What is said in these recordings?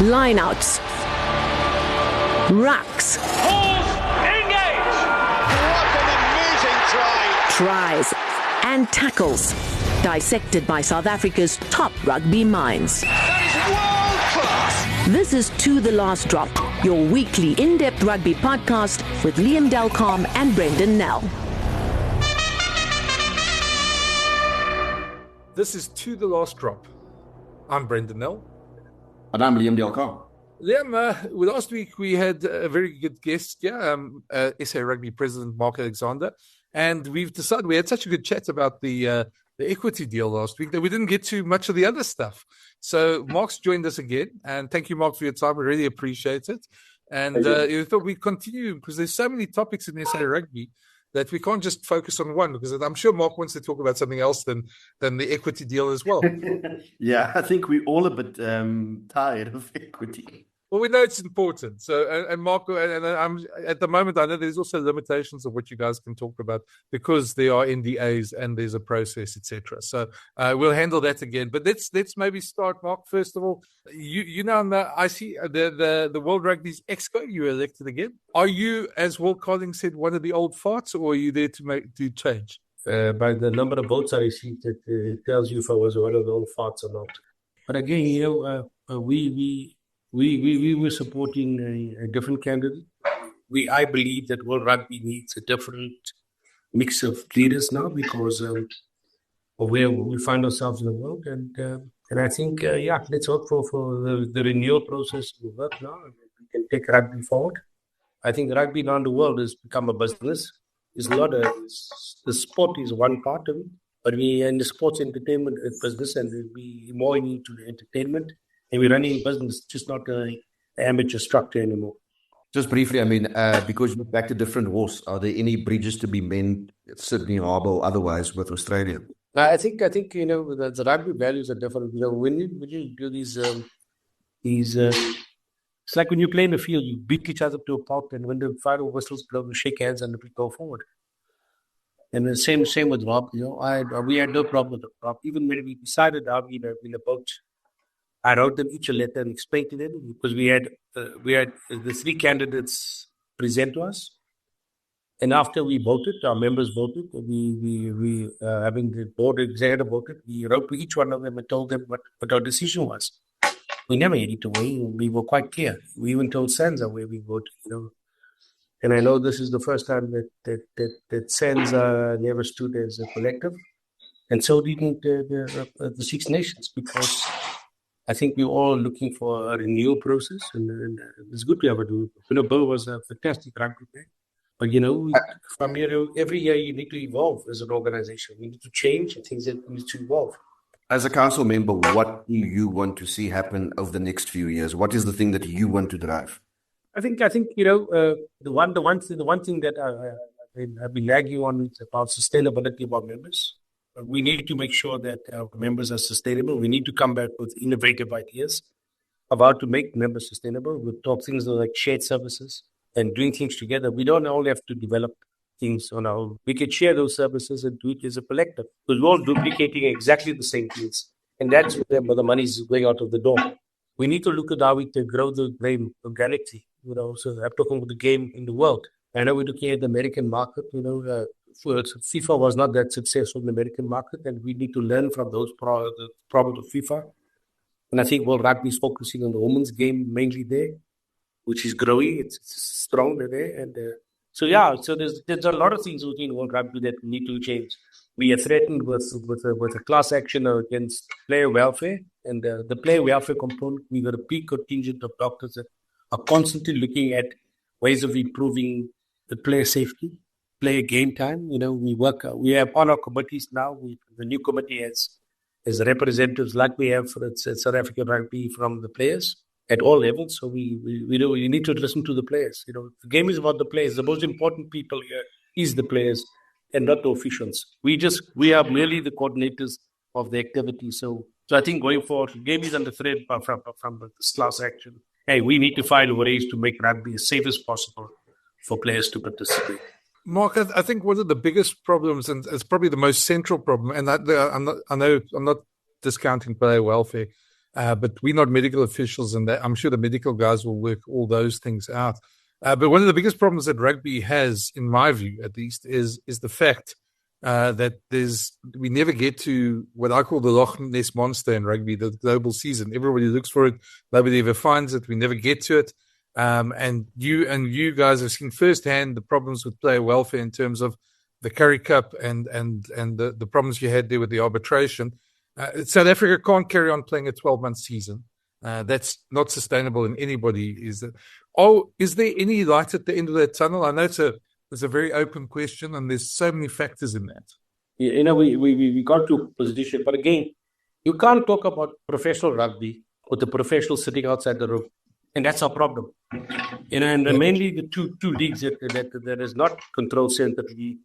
lineouts, rucks, engage! What an amazing try! tries, and tackles, dissected by South Africa's top rugby minds. That is world class! This is To The Last Drop, your weekly in-depth rugby podcast with Liam Delcom and Brenden Nell. This is To The Last Drop. I'm Brenden Nell. And I'm Liam Delcom. Liam, last week we had a very good guest, SA Rugby President Mark Alexander, and we've decided we had such a good chat about the equity deal last week that we didn't get to much of the other stuff. So Mark's joined us again, and thank you, Mark, for your time. We really appreciate it. And we thought we'd continue because there's so many topics in SA Rugby that we can't just focus on one, because I'm sure Mark wants to talk about something else than the equity deal as well. Yeah, I think we're all a bit tired of equity. Well, we know it's important. So, and Mark, and I'm at the moment, I know there's also limitations of what you guys can talk about because there are NDAs and there's a process, etc. So we'll handle that again. But let's maybe start, Mark. First of all, you know, I see the World Rugby's Exco. You were elected again. Are you, as Will Collins said, one of the old farts, or are you there to change? By the number of votes I received, it tells you if I was one of the old farts or not. But again, you know, we were supporting a different candidate. I believe that World Rugby needs a different mix of leaders now because of where we find ourselves in the world. And I think, let's hope for the renewal process to work now. We can take rugby forward. I think rugby around the world has become a business. It's not the sport is one part of it, but we are in the sports entertainment business, and we more into the entertainment. And we're running a business, just not an amateur structure anymore. Just briefly, I mean, because you're back to different wars, are there any bridges to be mended at Sydney Harbour or otherwise with Australia? I think you know the rugby values are different. You know, when you do these, it's like when you play in the field, you beat each other to a pulp, and when the final whistles blow, you shake hands and we go forward. And the same with Rob. You know, we had no problem with Rob. Even when we decided how we in a boat. I wrote them each a letter and explained to them because we had the three candidates present to us, and after we voted, our members voted. We having the board executive voted. We wrote to each one of them and told them what our decision was. We never had it away. We were quite clear. We even told Sansa where we voted. You know, and I know this is the first time that Sansa never stood as a collective, and so didn't the Six Nations, because I think we're all looking for a renewal process, and it's good to have a do. You know, Bo was a fantastic rugby player, but you know, from here every year you need to evolve as an organization. We need to change, and things that need to evolve. As a council member, what do you want to see happen over the next few years? What is the thing that you want to drive? I think you know the one thing that I've been lagging on is about sustainability of our members. We need to make sure that our members are sustainable. We need to come back with innovative ideas of how to make members sustainable. We'll talk things like shared services and doing things together. We don't all have to develop things on our own. We can share those services and do it as a collective, because we're all duplicating exactly the same things. And that's where the money is going out of the door. We need to look at how we can grow the game organically. You know, so I'm talking about the game in the world. I know we're looking at the American market, you know, FIFA was not that successful in the American market, and we need to learn from those problems of FIFA. And I think World Rugby is focusing on the women's game mainly there, which is growing. It's strong there. And so there's a lot of things within World Rugby that need to change. We are threatened with a class action against player welfare, and the player welfare component, we've got a big contingent of doctors that are constantly looking at ways of improving the player safety, player game time. You know, we have on our committees now. The new committee has representatives like we have for South African Rugby from the players at all levels. So we need to listen to the players. You know, the game is about the players. The most important people here is the players and not the officials. We are merely the coordinators of the activity. So I think going forward, the game is under threat from this class action. Hey, we need to find ways to make rugby as safe as possible for players to participate. Mark, I think one of the biggest problems, and it's probably the most central problem, and I know I'm not discounting player welfare, But we're not medical officials, and I'm sure the medical guys will work all those things out. But one of the biggest problems that rugby has, in my view at least, is the fact that we never get to what I call the Loch Ness Monster in rugby, the global season. Everybody looks for it. Nobody ever finds it. We never get to it. And you guys have seen firsthand the problems with player welfare in terms of the Currie Cup and the problems you had there with the arbitration. South Africa can't carry on playing a 12-month season. That's not sustainable in anybody. Is there any light at the end of that tunnel? I know it's a very open question, and there's so many factors in that. We got to a position, but again, you can't talk about professional rugby with the professionals sitting outside the room, and that's our problem. And mainly the two leagues that is not controlled centrally,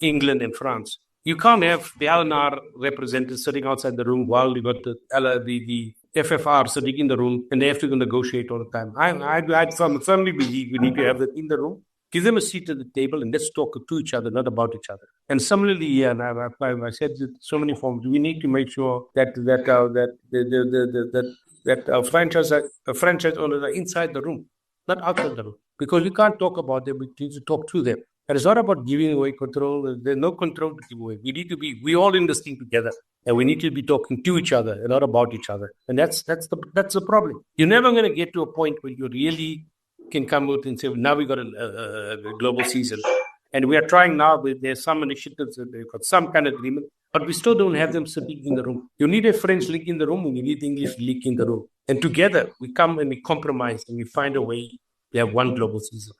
England and France. You can't have the LNR representatives sitting outside the room while you got the FFR sitting in the room, and they have to negotiate all the time. I firmly believe we need to have them in the room. Give them a seat at the table and let's talk to each other, not about each other. And similarly, and I said it so many forms, we need to make sure that our franchise owners are inside the room, not outside the room. Because we can't talk about them, we need to talk to them. And it's not about giving away control. There's no control to give away. We all in this thing together. And we need to be talking to each other and not about each other. And that's the problem. You're never going to get to a point where you really can come out and say, now we got a global season. And we are trying now, there's some initiatives, they've got some kind of agreement, but we still don't have them sitting in the room. You need a French league in the room and you need the English league in the room. And together we come and we compromise and we find a way to have one global season.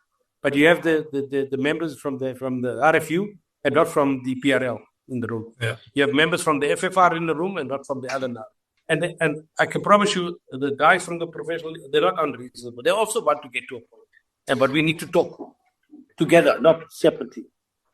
But you have the members from the RFU and not from the PRL in the room. Yeah. You have members from the FFR in the room and not from the LNR. And I can promise you, the guys from the professional, they're not unreasonable. They also want to get to a point. But we need to talk together, not separately.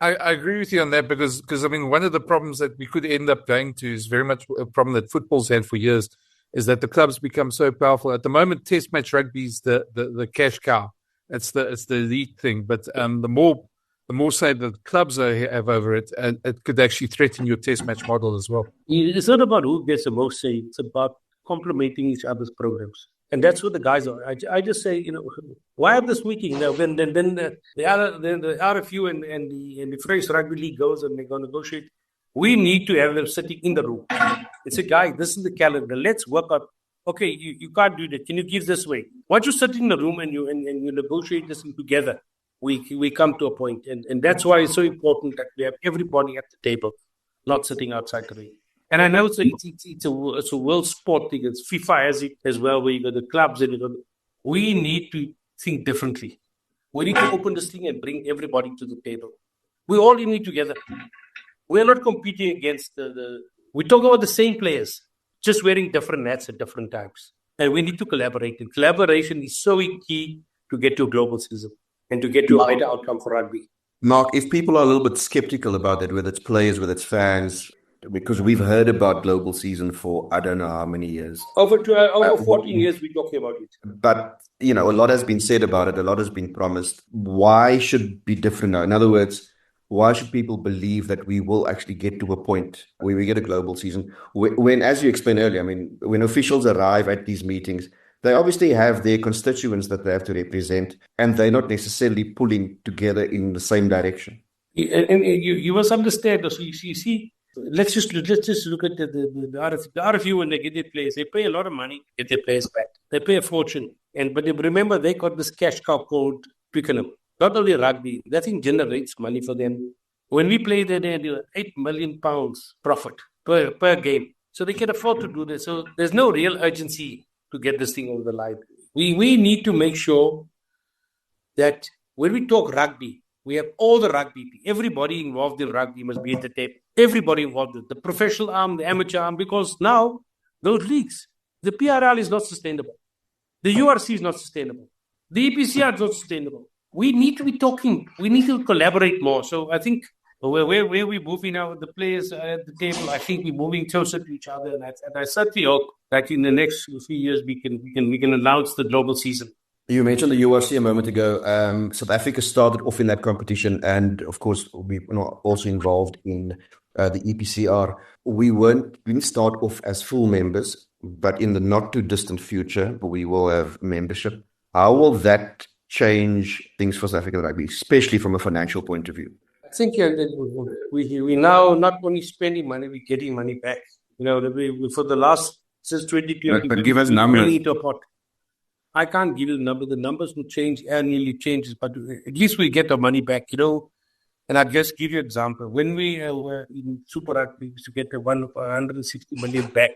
I agree with you on that because I mean, one of the problems that we could end up going to is very much a problem that football's had for years, is that the clubs become so powerful. At the moment, Test match rugby is the cash cow. It's the elite thing. But the more say that the clubs have over it, and it could actually threaten your Test match model as well. It's not about who gets the most say. It's about complementing each other's programs. And that's what the guys are. I just say, why have this meeting? Then the RFU and the French Rugby League goes and they're going to negotiate. We need to have them sitting in the room. It's a guy, this is the calendar. Let's work out. Okay, you can't do that. Can you give this way? Once you sit in the room and you negotiate this together, we come to a point. And that's why it's so important that we have everybody at the table, not sitting outside the ring. And I know it's a world sport thing. It's FIFA has it as well, where you got the clubs and we need to think differently. We need to open this thing and bring everybody to the table. We all in it together. We're not competing against we talk about the same players, just wearing different hats at different times. And we need to collaborate. And collaboration is so key to get to a global season and to get to a better outcome for rugby. Mark, if people are a little bit skeptical about that, whether it's players, whether it's fans, because we've heard about global season for I don't know how many years. Over 14 years, we're talking about it. But, a lot has been said about it. A lot has been promised. Why should it be different now? In other words, why should people believe that we will actually get to a point where we get a global season? When, as you explained earlier, I mean, when officials arrive at these meetings, they obviously have their constituents that they have to represent, and they're not necessarily pulling together in the same direction. And you must understand, so you see, let's just look at the RFU when they get their players. They pay a lot of money to get their players back. They pay a fortune. But remember, they got this cash cow called Twickenham. Not only rugby, that thing generates money for them. When we play there, they do £8 million profit per game. So they can afford to do this. So there's no real urgency to get this thing over the line. We need to make sure that when we talk rugby, we have all the rugby. Everybody involved in rugby must be at the table. Everybody involved in the professional arm, the amateur arm, because now those leagues, the PRL is not sustainable. The URC is not sustainable. The EPCR is not sustainable. We need to be talking. We need to collaborate more. So I think where we're moving now, the players at the table, I think we're moving closer to each other. And I certainly hope that in the next few years we can announce the global season. You mentioned the URC a moment ago. South Africa started off in that competition, and of course we were also involved in the EPCR. We didn't start off as full members. but in the not too distant future, we will have membership. How will that change things for South African rugby, especially from a financial point of view? I think we now not only spending money, we're getting money back. For the last, since 2020, but give us numbers. Bringing it to a pot. I can't give you the number. The numbers will change, annually changes, but at least we get our money back, And I'll just give you an example. When we were in Super Rugby, we used to get 160 million back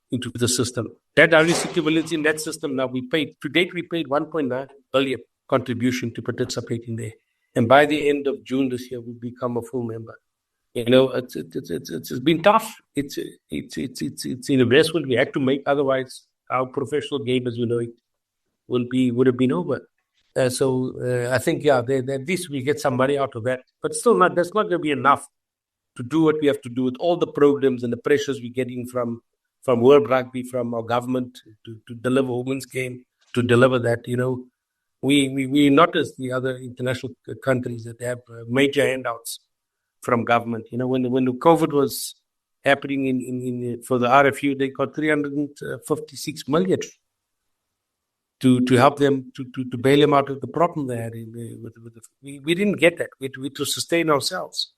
into the system. That 160 million in that system now, to date, we paid 1.9 billion contribution to participate in there. And by the end of June this year, we become a full member. It's been tough. It's an investment we had to make. Otherwise, our professional game, as we know it, would have been over. I think, at least we get some money out of that. But still, that's not going to be enough to do what we have to do with all the programs and the pressures we're getting from World Rugby, from our government to deliver women's game, to deliver that, We not as the other international countries that have major handouts from government. When the COVID was happening for the RFU, they got 356 million to help them to bail them out of the problem they had. We didn't get that. We to sustain ourselves.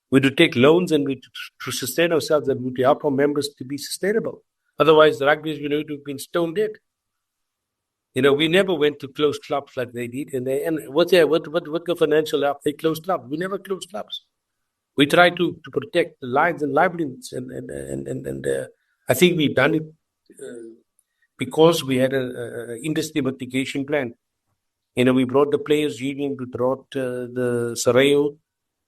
We to take loans and to sustain ourselves and we to help our members to be sustainable. Otherwise, the rugby would have been stone dead. We never went to close clubs like they did, and what financial help? They closed clubs. We never closed clubs. We tried to protect the lives and livelihoods, and I think we've done it because we had a industry mitigation plan. We brought the players' union, we brought the Sareo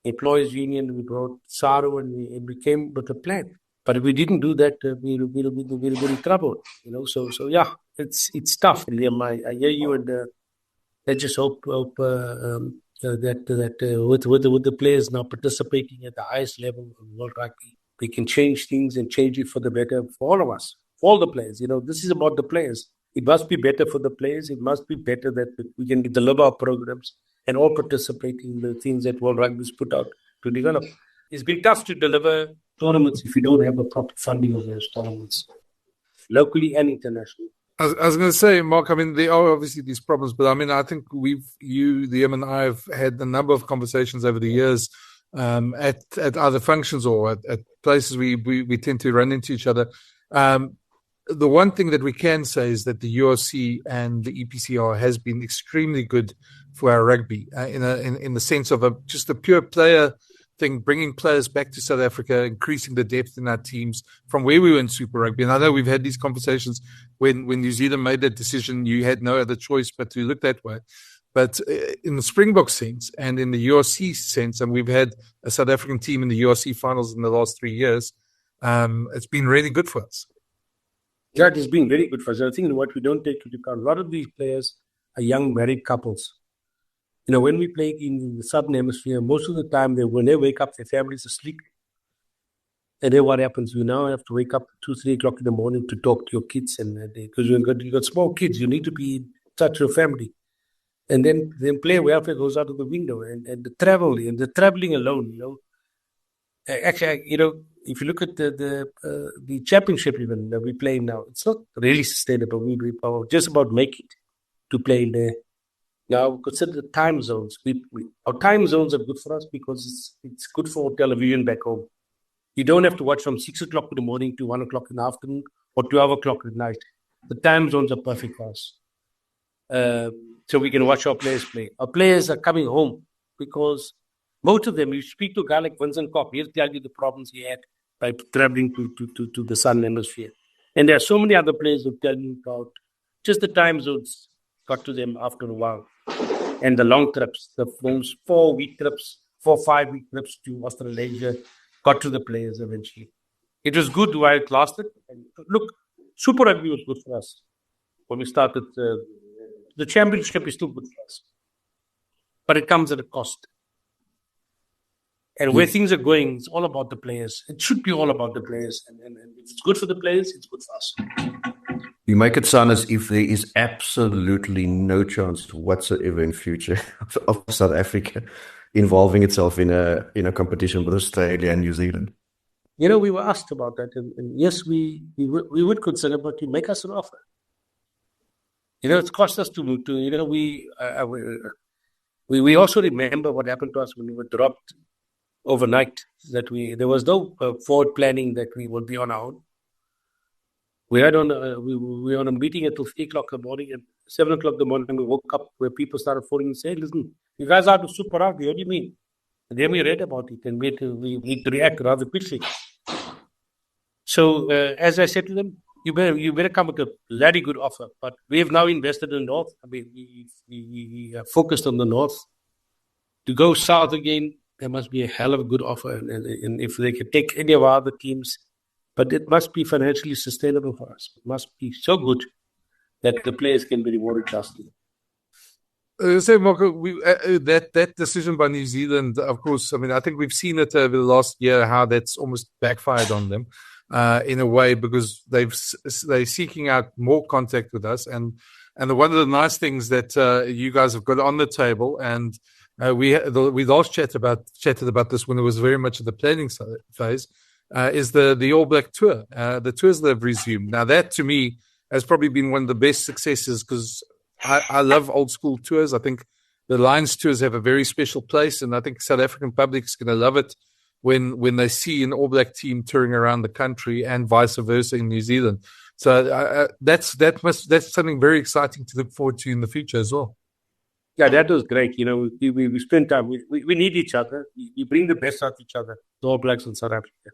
employees' union, we brought SARO, and we came with a plan. But if we didn't do that, we'll be in trouble. So yeah, it's tough, Liam. I hear you, and I just hope that with the players now participating at the highest level of World Rugby, they can change things and change it for the better for all of us, for all the players. This is about the players. It must be better for the players. It must be better that we can deliver our programs and all participate in the things that World Rugby has put out to develop. It's been tough to deliver tournaments if you don't have a proper funding of those tournaments, locally and internationally. I was going to say, Mark, there are obviously these problems, but I think Liam and I have had a number of conversations over the years at other functions or at places we tend to run into each other. The one thing that we can say is that the URC and the EPCR has been extremely good for our rugby in the sense of just a pure player thing, bringing players back to South Africa, increasing the depth in our teams from where we were in Super Rugby. And I know we've had these conversations when New Zealand made that decision, you had no other choice but to look that way. But in the Springbok sense and in the URC sense, and we've had a South African team in the URC finals in the last 3 years, it's been really good for us. Yeah, it has been very good for us. I think what we don't take into account, a lot of these players are young married couples. When we play in the Southern Hemisphere, most of the time, when they wake up, their families are sleeping. And then what happens? You now have to wake up 2-3 o'clock in the morning to talk to your kids. Because you've got small kids, you need to be in touch with your family. And then player welfare goes out of the window. And the traveling alone, Actually, if you look at the championship even that we play now, it's not really sustainable. We just about make it to play there. Now, consider the time zones. Our time zones are good for us because it's good for television back home. You don't have to watch from 6 o'clock in the morning to 1 o'clock in the afternoon or 12 o'clock at night. The time zones are perfect for us. So we can watch our players play. Our players are coming home because most of them, you speak to a guy like Vincent Kopp, he'll tell you the problems he had by traveling to the Southern Hemisphere. And there are so many other players who tell you about just the time zones got to them after a while. And the long trips, those 4-week trips, 4-5-week trips to Australasia, got to the players eventually. It was good while it lasted. And look, Super Rugby was good for us. When we started, the championship is still good for us. But it comes at a cost. And where things are going, it's all about the players. It should be all about the players. And if it's good for the players, it's good for us. You make it sound as if there is absolutely no chance whatsoever in future of South Africa involving itself in a competition with Australia and New Zealand. we were asked about that, and yes, we would consider, but you make us an offer. It's cost us to we also remember what happened to us when we were dropped overnight. That there was no forward planning that we would be on our own. We were on a meeting until 3:00 in the morning, and 7:00 in the morning we woke up where people started phoning and saying, "Listen, you guys are to Super Rugby. What do you mean?" And then we read about it, and we need to react rather quickly. So, as I said to them, you better come with a very good offer. But we have now invested in the North. I mean, we are focused on the North. To go south again, there must be a hell of a good offer. And if they can take any of our other teams, but it must be financially sustainable for us. It must be so good that the players can be rewarded justly. So, Marco, that decision by New Zealand, of course, I mean, I think we've seen it over the last year, how that's almost backfired on them in a way, because they're seeking out more contact with us. And one of the nice things that you guys have got on the table, and we last chatted about this when it was very much of the planning phase, is the All Black Tour, the tours that have resumed. Now, that to me has probably been one of the best successes, because I love old school tours. I think the Lions tours have a very special place, and I think South African public's going to love it when they see an All Black team touring around the country, and vice versa in New Zealand. So that's something very exciting to look forward to in the future as well. Yeah, that was great. We spent time. We need each other. We bring the best out of each other, the All Blacks in South Africa.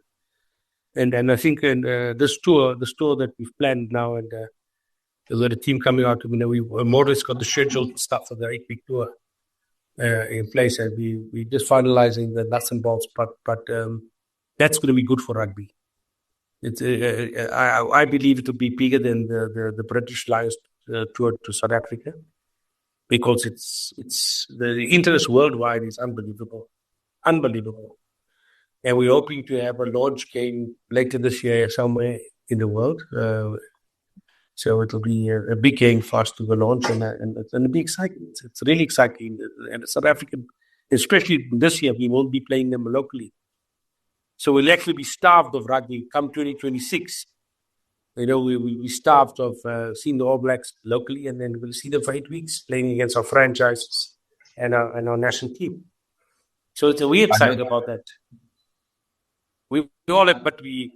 And I think this tour that we've planned now, and there's a team coming out. We more or less got the scheduled stuff for the 8-week tour in place, and we just finalizing the nuts and bolts. But that's going to be good for rugby. I believe it will be bigger than the British Lions tour to South Africa, because it's the interest worldwide is unbelievable. And we're hoping to have a launch game later this year somewhere in the world. So it'll be a big game for us to go launch, and it'll be exciting. It's really exciting. And South African, especially this year, we won't be playing them locally. So we'll actually be starved of rugby come 2026. We starved of seeing the All Blacks locally, and then we'll see them for 8 weeks playing against our franchises and our national team. So we're excited about that. We all have, but we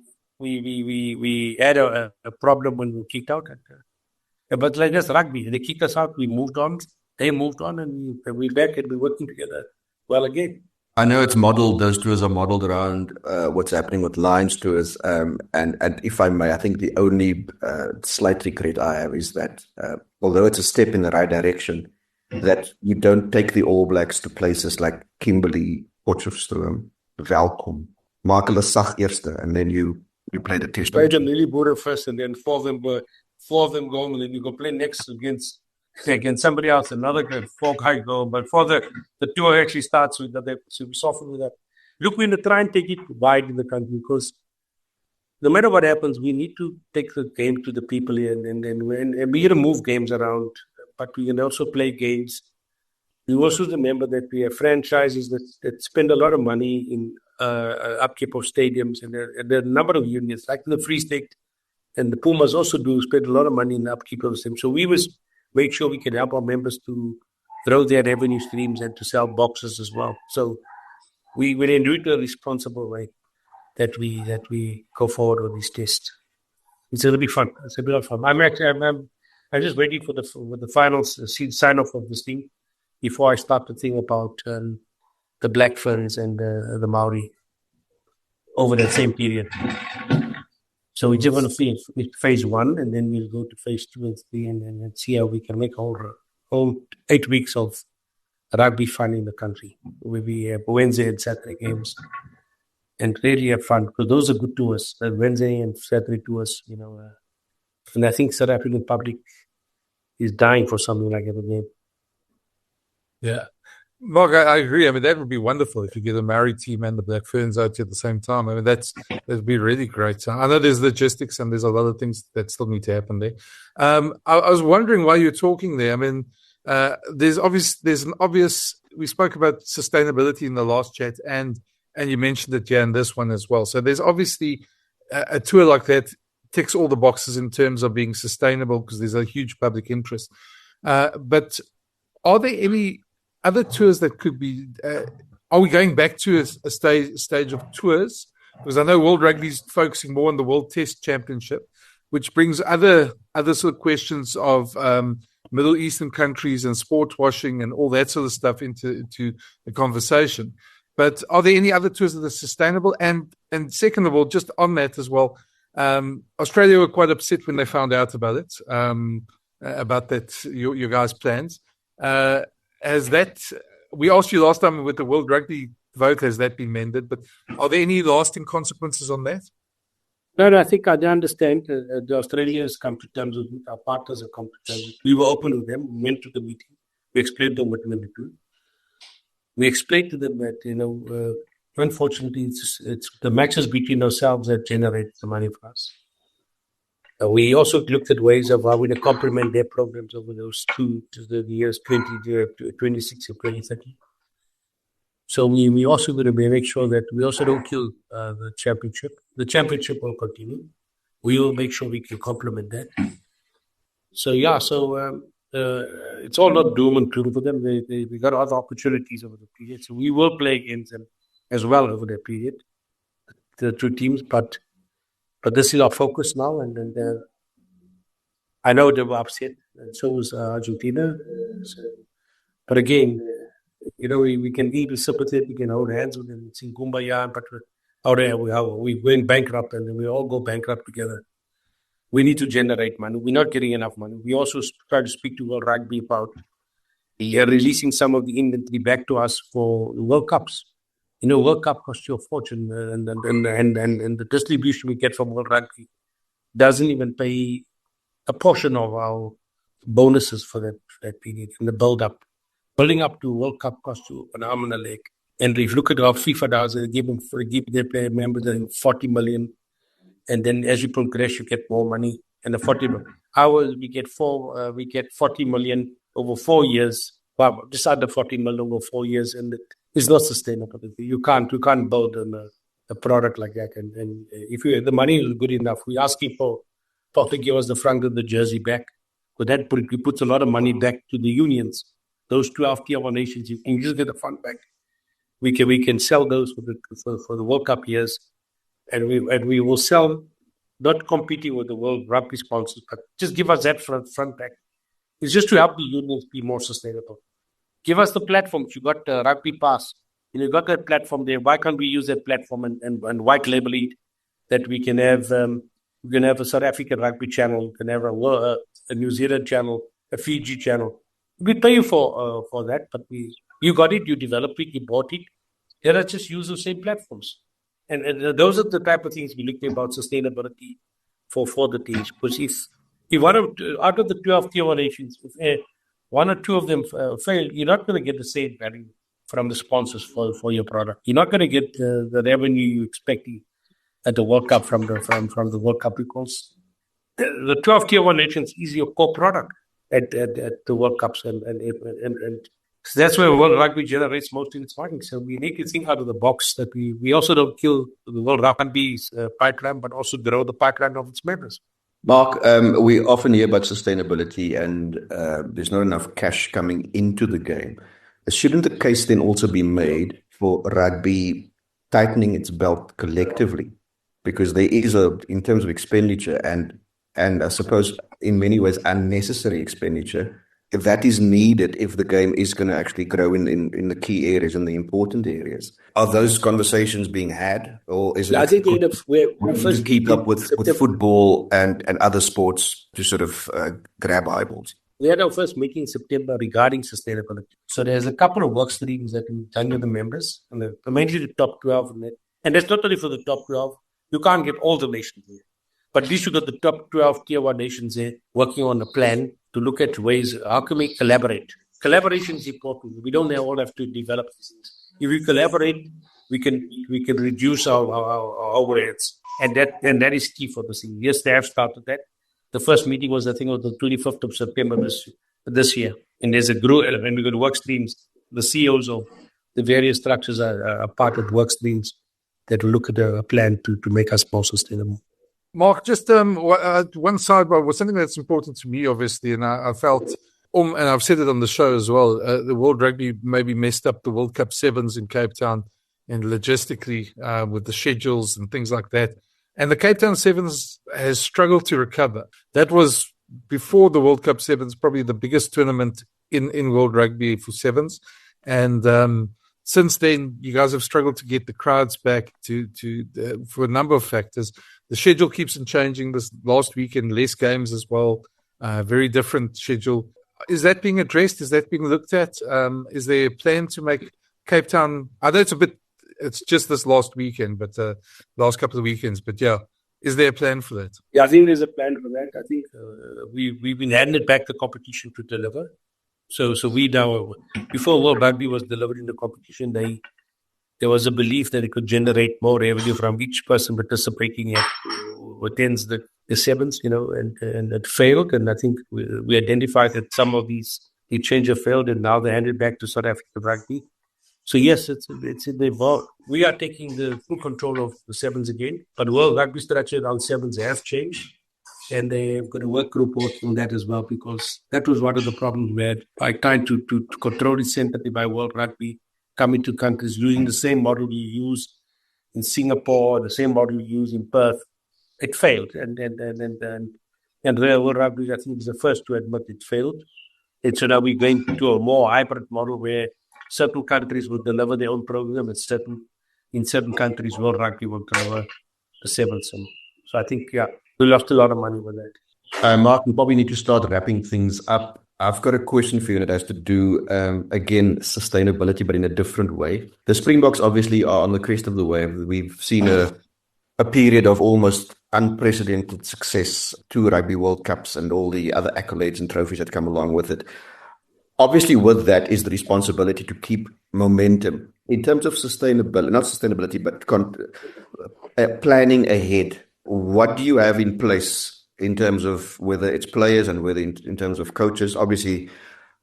had a problem when we were kicked out. But like that's rugby. They kicked us out. We moved on. They moved on, and we're back, and we're working together well again. I know it's modeled. Those tours are modeled around what's happening with Lions tours. And if I may, I think the only slight regret I have is that although it's a step in the right direction, that you don't take the All Blacks to places like Kimberley, Potchefstroom, Welkom, maak hulle sag eerste, and then you play the test. Play them really Boer first, and then four of them go, and then you go play next against somebody else, another 4 guys go. But for the tour actually starts with that, so we soften with that. Look, we're going to try and take it wide in the country, because no matter what happens, we need to take the game to the people here, and we're going to move games around, but we can also play games. We also remember that we have franchises that spend a lot of money in upkeep of stadiums, and there are a number of unions, like the Free State and the Pumas also do spend a lot of money in the upkeep of the stadium. So we must make sure we can help our members to grow their revenue streams and to sell boxes as well. So we will do it in a responsible way, that we go forward with these tests. It's going to be fun. It's a bit of fun. I'm just waiting for the final sign off of this thing before I start to think about the Black Ferns and the Maori over that same period. So we just want to finish phase 1, and then we'll go to phase 2 and 3, and see how we can make whole 8 weeks of rugby fun in the country. We'll be Wednesday and Saturday games, and really have fun, because those are good tours. Wednesday and Saturday tours, and I think South African public is dying for something like that again. Yeah. Mark, I agree. I mean, that would be wonderful if you get a Maori team and the Black Ferns out at the same time. I mean, that would be really great. So I know there's logistics and there's a lot of things that still need to happen there. I was wondering while you're talking there, I mean, there's an obvious, we spoke about sustainability in the last chat and and you mentioned it in this one as well. So there's obviously a tour like that ticks all the boxes in terms of being sustainable because there's a huge public interest. But are there any other tours that could be? Are we going back to a stage of tours? Because I know World Rugby is focusing more on the World Test Championship, which brings other sort of questions of Middle Eastern countries and sport washing and all that sort of stuff into the conversation. But are there any other tours that are sustainable? And second of all, just on that as well, Australia were quite upset when they found out about it, about that your guys' plans. Has that? We asked you last time with the World Rugby vote, has that been mended? But are there any lasting consequences on that? No, I think I understand. The Australians come to terms with it. Our partners have come to terms with it. We were open with them. We went to the meeting. We explained to them what we're going to do. We explained to them that, unfortunately, it's the matches between ourselves that generate the money for us. We also looked at ways of how we to complement their programs over those the years 2026 and 2030. So we also going to make sure that we also don't kill the championship. The championship will continue. We will make sure we can complement that. So it's all not doom and gloom for them. They got other opportunities over the period. So we will play against them as well over that period, the two teams. But this is our focus now. And I know they were upset, and so was Argentina. But again, we can be sympathetic, we can hold hands with them, sing Kumbaya, but we went bankrupt and we all go bankrupt together. We need to generate money. We're not getting enough money. We also try to speak to World Rugby about releasing some of the inventory back to us for the World Cups. World Cup costs you a fortune, and the distribution we get from World Rugby doesn't even pay a portion of our bonuses for that period and the build-up. Building up to World Cup costs you an arm and a leg. And if you look at our FIFA dollars, they give their player members 40 million. And then as you progress, you get more money. And the 40 million. Ours, we get 40 million over 4 years. Well, just under 40 million over 4 years. And it's not sustainable. You can't build a product like that. And if the money is good enough, we ask people to give us the front of the jersey back. But that puts a lot of money back to the unions. Those 12 tier 1 nations, you can just get the fund back. We can sell those for the World Cup years, and we will sell, not competing with the World Rugby sponsors, but just give us that front back. It's just to help the unions be more sustainable. Give us the platforms. You got Rugby Pass. You got that platform there. Why can't we use that platform and white label it? That we can have a South African Rugby channel, we can have a New Zealand channel, a Fiji channel. We pay you for that, but you got it, you developed it, you bought it. Let us just use the same platforms. And those are the type of things we're looking about sustainability for the teams. Because if one out of the 12 tier 1 nations, if one or two of them fail, you're not going to get the same value from the sponsors for your product. You're not going to get the revenue you're expecting at the World Cup from the World Cup, because the 12 tier 1 nations is your core product at the World Cups, and so that's where World Rugby generates most of its money. So we need to think out of the box, that we also don't kill the World Rugby's pipeline, but also grow the pipeline of its members. Mark, we often hear about sustainability, and there's not enough cash coming into the game. Shouldn't the case then also be made for rugby tightening its belt collectively? Because there is in terms of expenditure and I suppose in many ways unnecessary expenditure, if that is needed, if the game is going to actually grow in the key areas and the important areas. Are those conversations being had, or is it? I think we're first keep up with football and other sports to sort of grab eyeballs? We had our first meeting in September regarding sustainability. So there's a couple of work streams that we've done with the members, and mainly the top 12. And that's not only for the top 12. You can't get all the nations there. But at least you got the top 12 tier 1 nations there working on a plan to look at ways, how can we collaborate? Collaboration is important. We don't all have to develop these things. If we collaborate, we can reduce our overheads. And that is key for the thing. Yes, they have started that. The first meeting was, I think, on the 25th of September this year. And there's a group, and we're going to work streams, the CEOs of the various structures are part of work streams that will look at a plan to make us more sustainable. Mark, just one sidebar was something that's important to me, obviously, and I felt, and I've said it on the show as well, the World Rugby maybe messed up the World Cup Sevens in Cape Town and logistically with the schedules and things like that. And the Cape Town Sevens has struggled to recover. That was, before the World Cup Sevens, probably the biggest tournament in World Rugby for Sevens. And since then, you guys have struggled to get the crowds back for a number of factors. The schedule keeps on changing. This last weekend, less games as well. Very different schedule. Is that being addressed? Is that being looked at? Is there a plan to make Cape Town? I know it's just this last weekend, but last couple of weekends. But yeah, is there a plan for that? Yeah, I think there's a plan for that. I think we've been handed back the competition to deliver. So we now, before World Rugby was delivered in the competition, there was a belief that it could generate more revenue from each person participating at who attends the sevens, and it failed. And I think we identified that some of these changes failed, and now they're handed back to South African Rugby. So yes, it's in the evolve. We are taking the full control of the sevens again, but World Rugby structure on sevens has changed. And they've got a work group working on that as well, because that was one of the problems we had by trying to control it centrally by World Rugby, coming to countries using the same model we use in Singapore, the same model we use in Perth. It failed. And World Rugby, I think, is the first to admit it failed. And so now we're going to a more hybrid model where certain countries will deliver their own program, and in certain countries, World Rugby will deliver the sevens. So I think, yeah, we lost a lot of money with that. Mark, we probably need to start wrapping things up. I've got a question for you, and it has to do, again, sustainability, but in a different way. The Springboks obviously are on the crest of the wave. We've seen a period of almost unprecedented success, 2 Rugby World Cups and all the other accolades and trophies that come along with it. Obviously, with that is the responsibility to keep momentum. In terms of sustainability, not sustainability, but planning ahead, what do you have in place in terms of whether it's players and whether in terms of coaches? Obviously,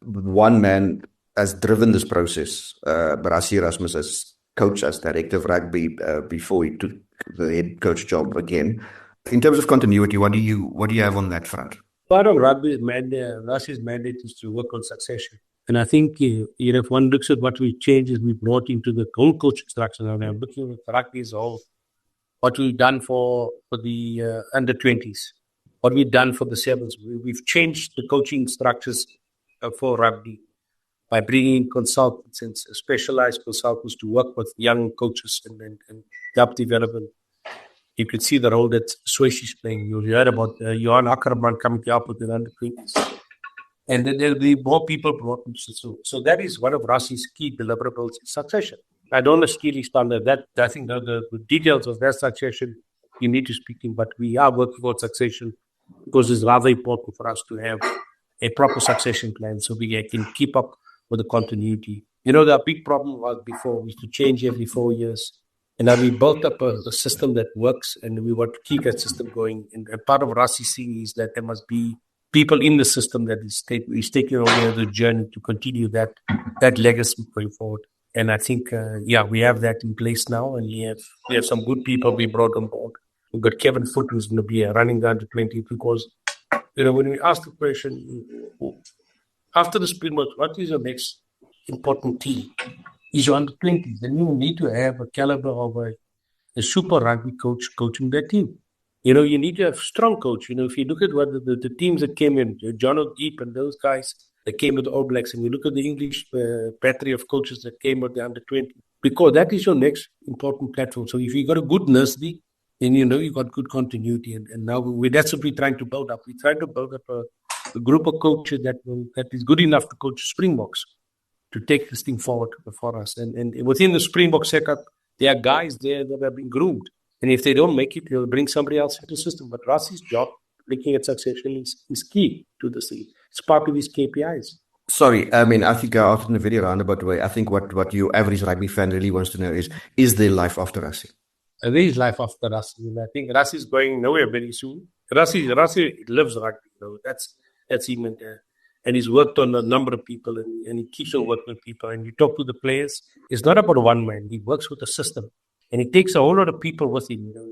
one man has driven this process, Rassie Erasmus, as coach, as director of rugby, before he took the head coach job again. In terms of continuity, what do you have on that front? Part of Rassie's mandate is to work on succession. And I think if one looks at what we changed, is we brought into the whole coaching structure. Now I'm looking at rugby as a whole. What we've done for the under-20s, what we've done for the sevens. We've changed the coaching structures for rugby by bringing in consultants and specialized consultants to work with young coaches and help development. You could see the role that Swayze's playing. You heard about Johan Ackerman coming to help with the under-20s. And then there'll be more people brought into. So that is one of Rassie's key deliverables, succession. I don't know Steely standard. That I think the details of that succession you need to speak in, but we are working on succession because it's rather important for us to have a proper succession plan so we can keep up with the continuity. The big problem was before we used to change every 4 years. And now we built up a system that works, and we want to keep that system going. And part of Rassie's thing is that there must be people in the system that is taking over the journey to continue that legacy going forward. And I think, we have that in place now, and we have some good people we brought on board. We've got Kevin Foote, who's going to be running the under-20, because, when we ask the question, after the Springbok, what is your next important team? Is your under-20s. Then you need to have a caliber of a super rugby coach coaching that team. You need to have a strong coach. If you look at what the teams that came in, John O'Deep and those guys that came with the All Blacks, and you look at the English battery of coaches that came with the under-20, because that is your next important platform. So if you got a good nursery, then you got good continuity. And now that's what we're trying to build up. We're trying to build up a group of coaches that is good enough to coach Springboks to take this thing forward for us. And within the Springbok setup, there are guys there that have been groomed. And if they don't make it, they'll bring somebody else into the system. But Rassie's job, looking at succession, is key to this thing. It's part of his KPIs. Sorry, I think I asked in a very roundabout way. I think what your average rugby fan really wants to know is there life after Rassie? There is life after Rassie. And I think Rassie is going nowhere very soon. Rassie lives rugby. That's him. And he's worked on a number of people, and he keeps on working with people. And you talk to the players, it's not about one man. He works with a system. And it takes a whole lot of people with him. You know,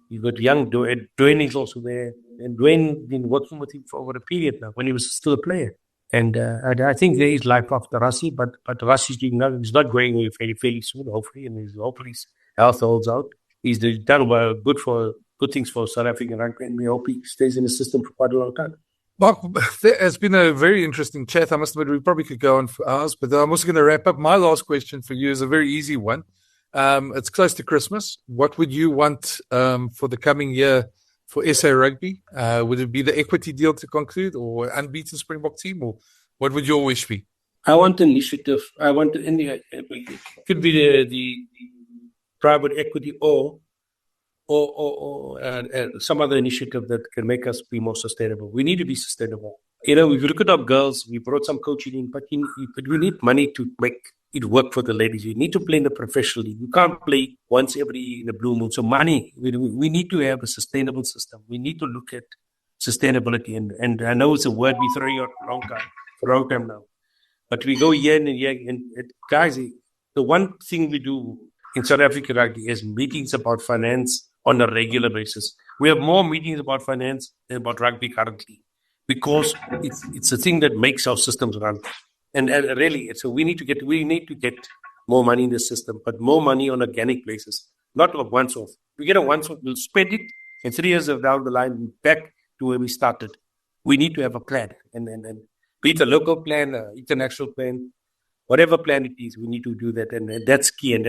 you've got young Dwayne is also there. And Dwayne been working with him for over a period now when he was still a player. And I think there is life after Rassie, but Rassie's doing nothing. He's not going away fairly soon, hopefully, and hopefully his health holds out. He's done good things for South African rugby, and we hope he stays in the system for quite a long time. Mark, there has been a very interesting chat. I must admit, we probably could go on for hours, but I'm also going to wrap up. My last question for you is a very easy one. It's close to Christmas. What would you want for the coming year for SA Rugby? Would it be the equity deal to conclude, or unbeaten Springbok team, or what would your wish be? I want an initiative. It could be the private equity or some other initiative that can make us be more sustainable. We need to be sustainable. You know, if you look at our girls, we brought some coaching in, but we need money to make it work for the ladies. You need to play in the professionally. You can't play once every in a blue moon. So money, we need to have a sustainable system. We need to look at sustainability. And I know it's a word we're throwing out for a long time now. But we go year in and year. And guys, the one thing we do in South Africa Rugby is meetings about finance on a regular basis. We have more meetings about finance than about rugby currently, because it's a thing that makes our systems run. And really, so we need to get more money in the system, but more money on organic basis, not a once-off. We get a once-off, we'll spend it, and 3 years down the line, we're back to where we started. We need to have a plan, and be it a local plan, an international plan, whatever plan it is, we need to do that, and that's key, and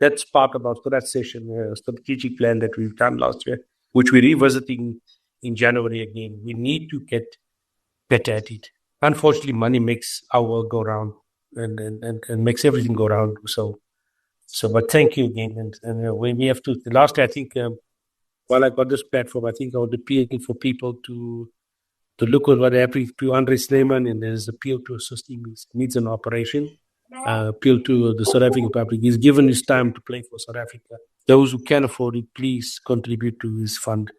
that's part about that session, strategic plan that we've done last year, which we're revisiting in January again. We need to get better at it. Unfortunately, money makes our world go round and makes everything go round. So, but thank you again. And when we have to, lastly, I think while I got this platform, I think I would appeal for people to look at what happened to Andre Snyman, and there's appeal to assist him. He needs an operation. Appeal to the South African public. He's given his time to play for South Africa. Those who can afford it, please contribute to his fund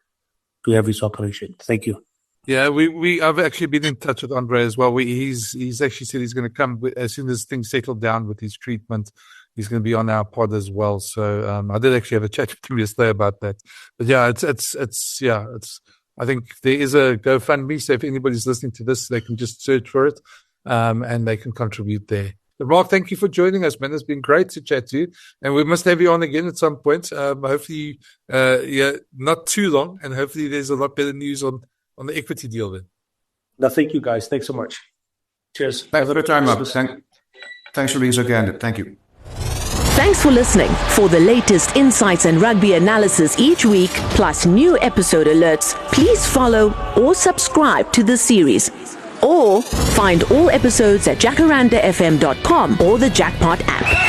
to have his operation. Thank you. Yeah, I've actually been in touch with Andre as well. He's actually said he's going to come as soon as things settle down with his treatment. He's going to be on our pod as well. So I did actually have a chat with him yesterday about that. But yeah, it's. I think there is a GoFundMe. So if anybody's listening to this, they can just search for it, and they can contribute there. But Mark, thank you for joining us, man. It's been great to chat to you, and we must have you on again at some point. Hopefully, not too long, and hopefully there's a lot better news on the equity deal then. No, thank you, guys. Thanks so much. Cheers. Thanks for the time, Mark. Thanks for being so candid. Thank you. Thanks for listening. For the latest insights and rugby analysis each week, plus new episode alerts, please follow or subscribe to the series. Or find all episodes at jacarandafm.com or the Jackpot app.